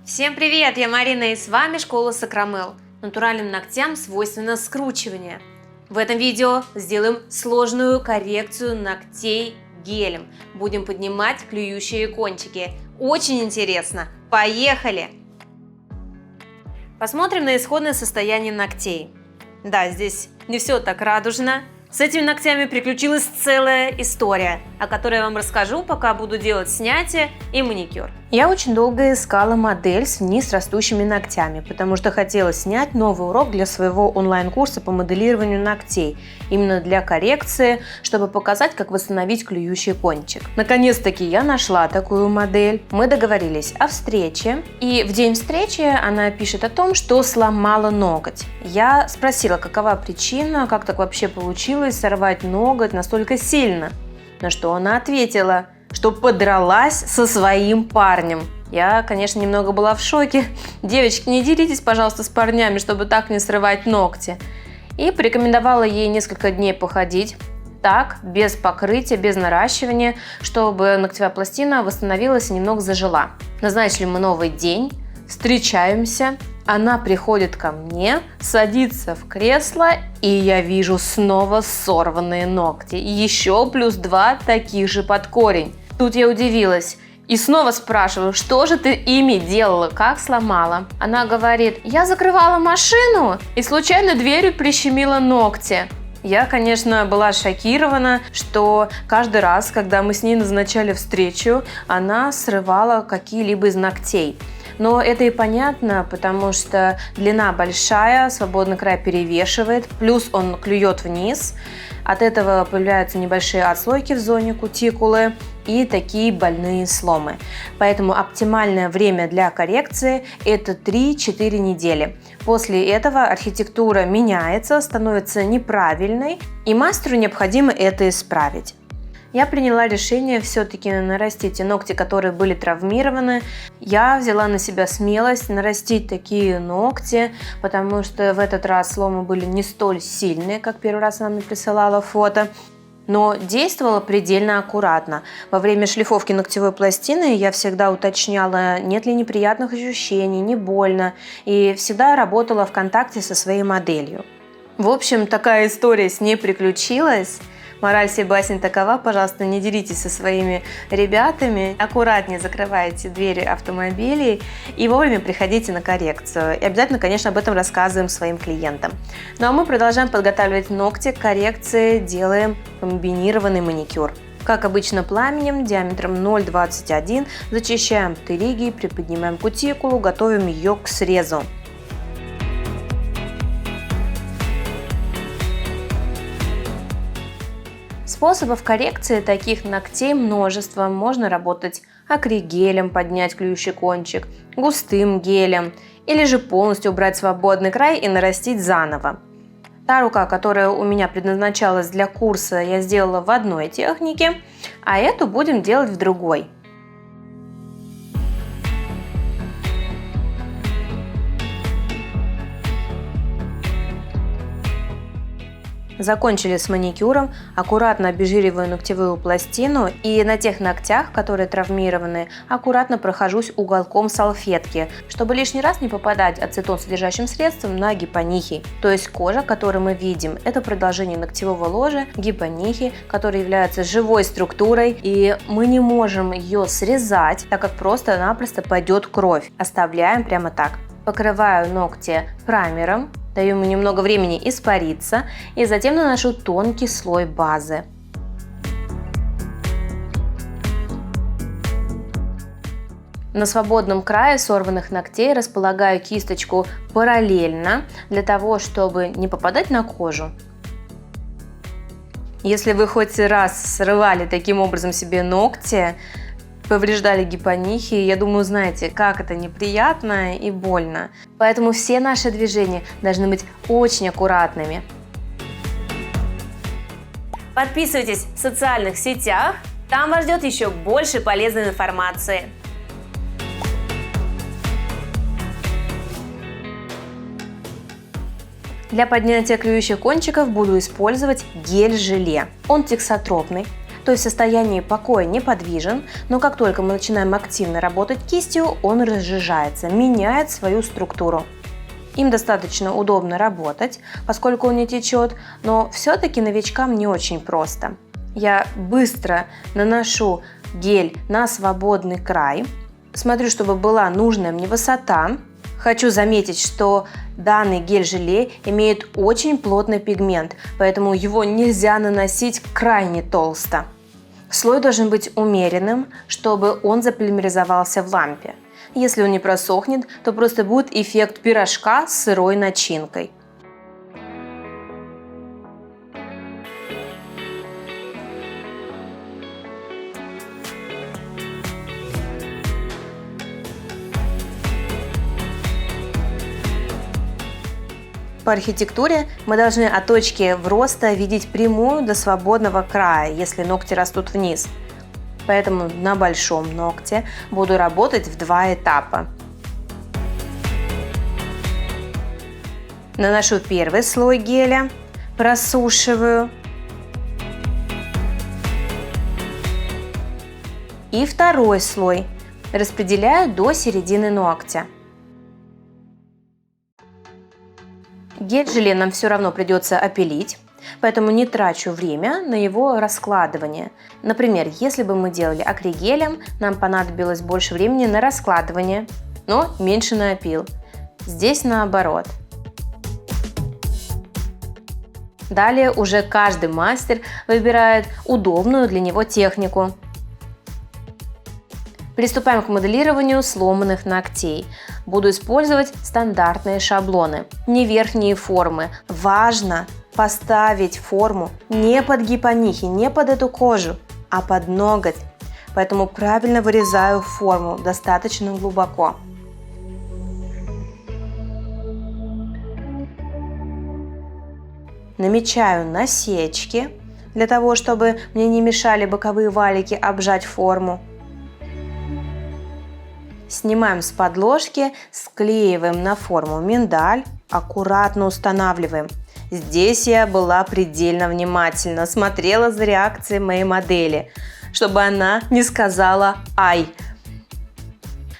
Всем привет! Я Марина и с вами Школа Сакрамел. Натуральным ногтям свойственно скручивание. В этом видео сделаем сложную коррекцию ногтей гелем. Будем поднимать клюющие кончики. Очень интересно! Поехали! Посмотрим на исходное состояние ногтей. Да, здесь не все так радужно. С этими ногтями приключилась целая история, о которой я вам расскажу, пока буду делать снятие и маникюр. Я очень долго искала модель с вниз растущими ногтями, потому что хотела снять новый урок для своего онлайн-курса по моделированию ногтей, именно для коррекции, чтобы показать, как восстановить клюющий кончик. Наконец-таки я нашла такую модель. Мы договорились о встрече, и в день встречи она пишет о том, что сломала ноготь. Я спросила, какова причина, как так вообще получилось сорвать ноготь настолько сильно, на что она ответила, что подралась со своим парнем. Я, конечно, немного была в шоке. Девочки, не делитесь, пожалуйста, с парнями, чтобы так не срывать ногти. И порекомендовала ей несколько дней походить так, без покрытия, без наращивания, чтобы ногтевая пластина восстановилась и немного зажила. Назначили мы новый день, встречаемся. Она приходит ко мне, садится в кресло, и я вижу снова сорванные ногти. И еще плюс 2 таких же под корень. Тут я удивилась и снова спрашиваю, что же ты ими делала, как сломала? Она говорит, я закрывала машину и случайно дверью прищемила ногти. Я, конечно, была шокирована, что каждый раз, когда мы с ней назначали встречу, она срывала какие-либо из ногтей. Но это и понятно, потому что длина большая, свободный край перевешивает, плюс он клюет вниз. От этого появляются небольшие отслойки в зоне кутикулы и такие больные сломы. Поэтому оптимальное время для коррекции – это 3-4 недели. После этого архитектура меняется, становится неправильной, и мастеру необходимо это исправить. Я приняла решение все-таки нарастить те ногти, которые были травмированы. Я взяла на себя смелость нарастить такие ногти, потому что в этот раз сломы были не столь сильные, как первый раз она мне присылала фото. Но действовала предельно аккуратно. Во время шлифовки ногтевой пластины я всегда уточняла, нет ли неприятных ощущений, не больно. И всегда работала в контакте со своей моделью. В общем, такая история с ней приключилась. Мораль сей басни такова, пожалуйста, не делитесь со своими ребятами, аккуратнее закрывайте двери автомобилей и вовремя приходите на коррекцию. И обязательно, конечно, об этом рассказываем своим клиентам. Ну а мы продолжаем подготавливать ногти к коррекции, делаем комбинированный маникюр. Как обычно, пламенем диаметром 0,21 зачищаем птеригии, приподнимаем кутикулу, готовим ее к срезу. Способов коррекции таких ногтей множество. Можно работать акригелем, поднять клюющий кончик, густым гелем, или же полностью убрать свободный край и нарастить заново. Та рука, которая у меня предназначалась для курса, я сделала в одной технике, а эту будем делать в другой. Закончили с маникюром, аккуратно обезжириваю ногтевую пластину и на тех ногтях, которые травмированы, аккуратно прохожусь уголком салфетки, чтобы лишний раз не попадать ацетон содержащим средством на гипонихи. То есть кожа, которую мы видим, это продолжение ногтевого ложа, гипонихи, которая является живой структурой, и мы не можем ее срезать, так как просто-напросто пойдет кровь. Оставляем прямо так. Покрываю ногти праймером. Даю ему немного времени испариться и затем наношу тонкий слой базы. На свободном крае сорванных ногтей располагаю кисточку параллельно для того, чтобы не попадать на кожу. Если вы хоть раз срывали таким образом себе ногти, повреждали гипонихи, я думаю, знаете, как это неприятно и больно. Поэтому все наши движения должны быть очень аккуратными. Подписывайтесь в социальных сетях, там вас ждет еще больше полезной информации. Для поднятия клюющих кончиков буду использовать гель-желе. Он тексотропный. то есть в состоянии покоя неподвижен, но как только мы начинаем активно работать кистью, он разжижается, меняет свою структуру. Им достаточно удобно работать, поскольку он не течет, но все-таки новичкам не очень просто. Я быстро наношу гель на свободный край, смотрю, чтобы была нужная мне высота. Хочу заметить, что данный гель-желе имеет очень плотный пигмент, поэтому его нельзя наносить крайне толсто. Слой должен быть умеренным, чтобы он заполимеризовался в лампе. Если он не просохнет, то просто будет эффект пирожка с сырой начинкой. По архитектуре мы должны от точки вроста видеть прямую до свободного края, если ногти растут вниз. Поэтому на большом ногте буду работать в 2 этапа. Наношу первый слой геля, просушиваю. И второй слой распределяю до середины ногтя. Гель-желе нам все равно придется опилить, поэтому не трачу время на его раскладывание. Например, если бы мы делали акригелем, нам понадобилось больше времени на раскладывание, но меньше на опил. Здесь наоборот. Далее уже каждый мастер выбирает удобную для него технику. Приступаем к моделированию сломанных ногтей. Буду использовать стандартные шаблоны, не верхние формы. Важно поставить форму не под гипонихи, не под эту кожу, а под ноготь. Поэтому правильно вырезаю форму достаточно глубоко. Намечаю насечки, для того, чтобы мне не мешали боковые валики обжать форму. Снимаем с подложки, склеиваем на форму миндаль, аккуратно устанавливаем. Здесь я была предельно внимательна, смотрела за реакцией моей модели, чтобы она не сказала «ай».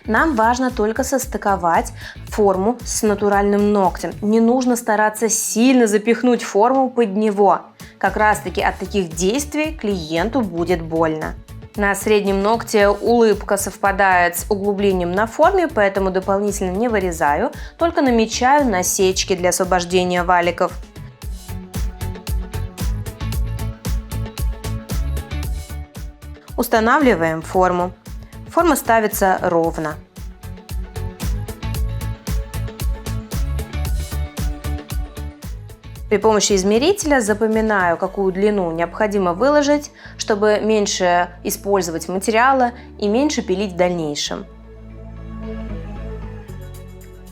Нам важно только состыковать форму с натуральным ногтем. Не нужно стараться сильно запихнуть форму под него. Как раз таки от таких действий клиенту будет больно. На среднем ногте улыбка совпадает с углублением на форме, поэтому дополнительно не вырезаю, только намечаю насечки для освобождения валиков. Устанавливаем форму. Форма ставится ровно. При помощи измерителя запоминаю, какую длину необходимо выложить, чтобы меньше использовать материала и меньше пилить в дальнейшем.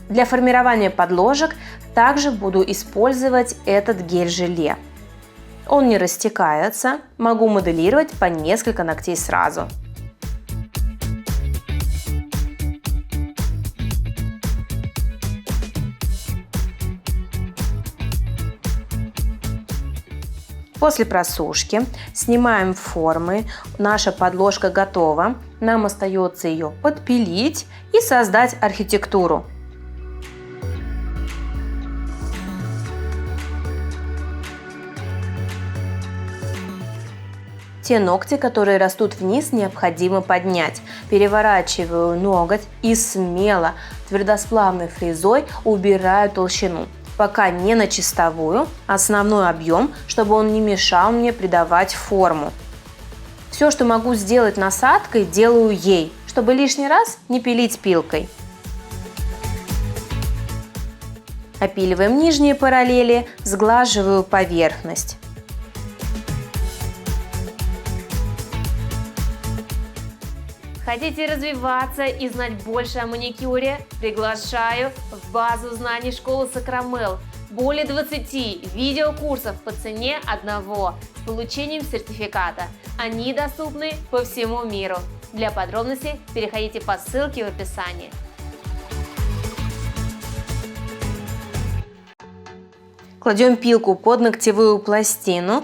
Для формирования подложек также буду использовать этот гель-желе. Он не растекается, могу моделировать по несколько ногтей сразу. После просушки снимаем формы, наша подложка готова, нам остается ее подпилить и создать архитектуру. Те ногти, которые растут вниз, необходимо поднять. Переворачиваю ноготь и смело твердосплавной фрезой убираю толщину. Пока не на чистовую, основной объем, чтобы он не мешал мне придавать форму. Все, что могу сделать насадкой, делаю ей, чтобы лишний раз не пилить пилкой. Опиливаем нижние параллели, сглаживаю поверхность. Хотите развиваться и знать больше о маникюре? Приглашаю в базу знаний школы Сакрамел. Более 20 видеокурсов по цене одного с получением сертификата. Они доступны по всему миру. Для подробностей переходите по ссылке в описании. Кладем пилку под ногтевую пластину,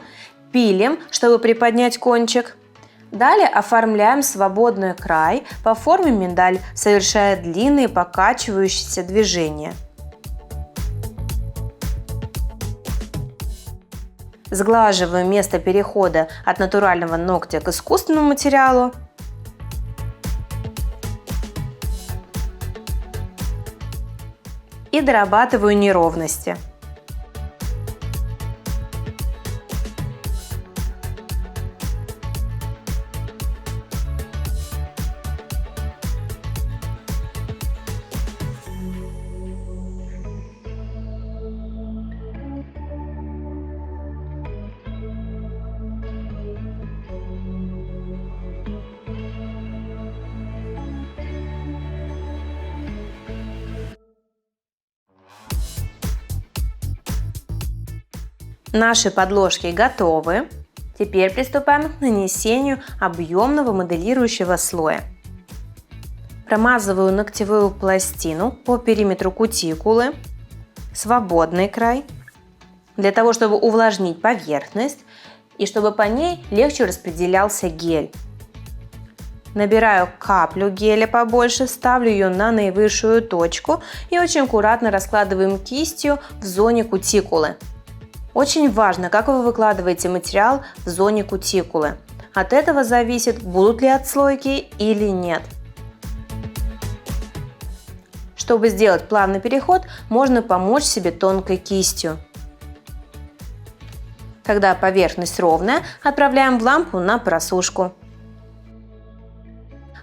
пилим, чтобы приподнять кончик. Далее оформляем свободный край по форме миндаль, совершая длинные покачивающиеся движения. Сглаживаем место перехода от натурального ногтя к искусственному материалу. И дорабатываю неровности. Наши подложки готовы. Теперь приступаем к нанесению объемного моделирующего слоя. Промазываю ногтевую пластину по периметру кутикулы, свободный край, для того, чтобы увлажнить поверхность и чтобы по ней легче распределялся гель. Набираю каплю геля побольше, ставлю ее на наивысшую точку и очень аккуратно раскладываем кистью в зоне кутикулы. Очень важно, как вы выкладываете материал в зоне кутикулы. От этого зависит, будут ли отслойки или нет. Чтобы сделать плавный переход, можно помочь себе тонкой кистью. Когда поверхность ровная, отправляем в лампу на просушку.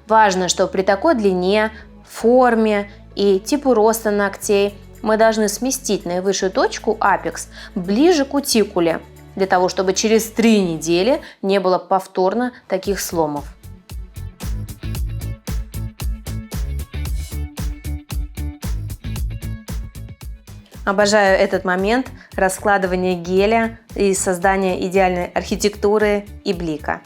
Важно, что при такой длине, форме и типу роста ногтей мы должны сместить наивысшую точку апекс ближе к кутикуле, для того, чтобы через 3 недели не было повторно таких сломов. Обожаю этот момент раскладывания геля и создания идеальной архитектуры и блика.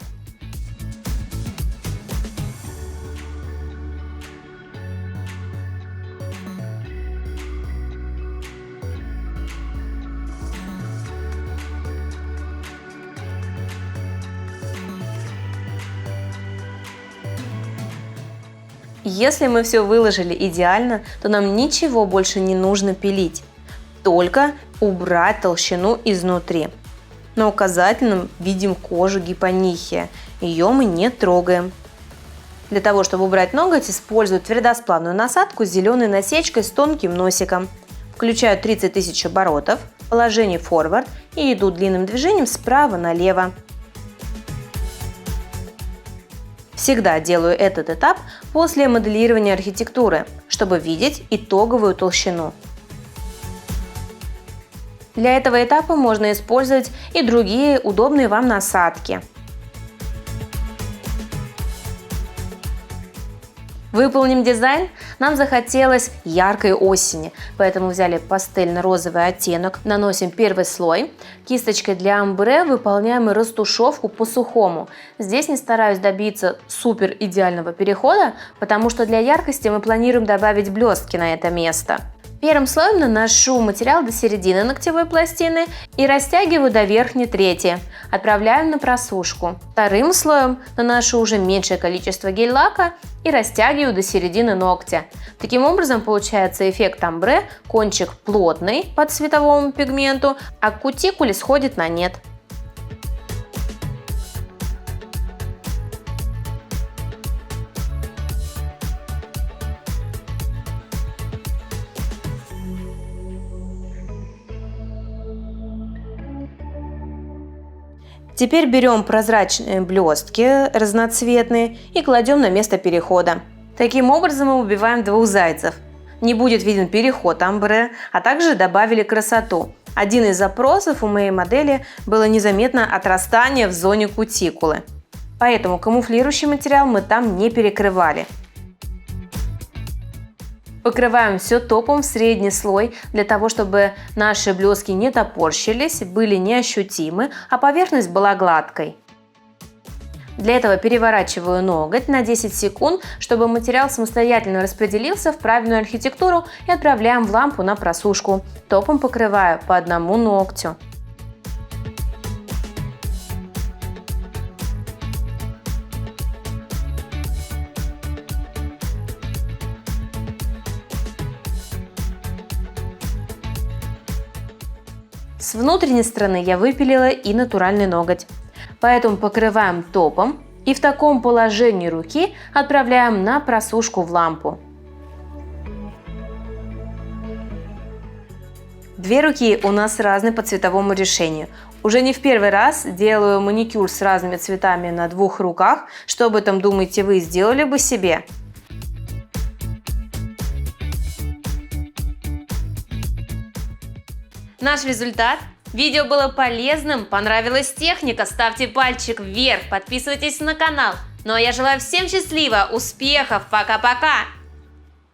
Если мы все выложили идеально, то нам ничего больше не нужно пилить, только убрать толщину изнутри. На указательном видим кожу гипонихия, ее мы не трогаем. Для того, чтобы убрать ноготь, использую твердосплавную насадку с зеленой насечкой с тонким носиком. Включаю 30 тысяч оборотов, положение форвард и иду длинным движением справа налево. Всегда делаю этот этап после моделирования архитектуры, чтобы видеть итоговую толщину. Для этого этапа можно использовать и другие удобные вам насадки. Выполним дизайн. Нам захотелось яркой осени, поэтому взяли пастельно-розовый оттенок, наносим первый слой. Кисточкой для омбре выполняем растушевку по сухому. Здесь не стараюсь добиться супер идеального перехода, потому что для яркости мы планируем добавить блестки на это место. Первым слоем наношу материал до середины ногтевой пластины и растягиваю до верхней трети. Отправляем на просушку. Вторым слоем наношу уже меньшее количество гель-лака и растягиваю до середины ногтя. Таким образом получается эффект омбре, кончик плотный по цветовому пигменту, а к кутикуле сходит на нет. Теперь берем прозрачные блестки разноцветные и кладем на место перехода. Таким образом мы убиваем двух зайцев. Не будет виден переход омбре, а также добавили красоту. Один из запросов у моей модели было незаметное отрастание в зоне кутикулы. Поэтому камуфлирующий материал мы там не перекрывали. Покрываем все топом в средний слой, для того, чтобы наши блестки не топорщились, были неощутимы, а поверхность была гладкой. Для этого переворачиваю ноготь на 10 секунд, чтобы материал самостоятельно распределился в правильную архитектуру, и отправляем в лампу на просушку. Топом покрываю по одному ногтю. С внутренней стороны я выпилила и натуральный ноготь. Поэтому покрываем топом и в таком положении руки отправляем на просушку в лампу. Две руки у нас разные по цветовому решению. Уже не в первый раз делаю маникюр с разными цветами на двух руках. Что об этом думаете вы, сделали бы себе? Наш результат. Видео было полезным, понравилась техника, ставьте пальчик вверх, подписывайтесь на канал. Ну а я желаю всем счастливо, успехов, пока-пока!